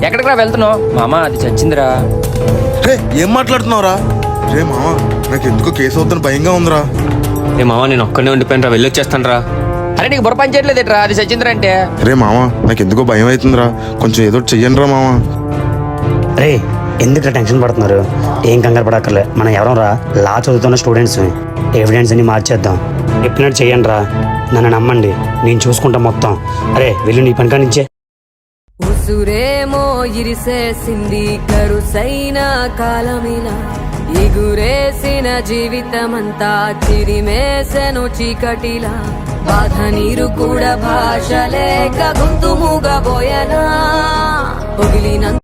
ఎక్కడికి రా వెళ్తున్నావు? మామ అది చచ్చిందిరా. రే ఏం మాట్లాడుతున్నావురా? రే మామ, నాకు ఎందుకో కేసు అవుతున్న భయంగా ఉందిరా. ఏ మామ, నేను ఒక్కనే ఉండిపోయిన రా, వెళ్ళొచ్చేస్తాను రా. అరే నీకు బుర్ర పని చేయట్లేదుట్రా, అది చచ్చిందిరా అంటే. రే మామ, నాకు ఎందుకో భయం అవుతుందిరా, కొంచెం ఏదో చెయ్యండి రా మామ. రే ఎందుకు టెన్షన్ పడుతున్నారు? ఏం కంగారు పడక్కర్లే, మనం ఎవరం రా, లా చదువుతున్న స్టూడెంట్స్. ఎవిడెన్స్ అని మార్చేద్దాం. చెప్పినట్టు చెయ్యండి రా, నన్ను నమ్మండి, నేను చూసుకుంటా మొత్తం. అరే వెళ్ళి నీ పని కానించే. ఉసురేమో ఇరిసేసింది కరుసైన కాలమిలా, ఎగురేసిన జీవితమంతా చిరిమేసెను చీకటిలా, బాధ నీరు కూడా భాష లేక గొంతు మూగబోయనా, పొగిలిన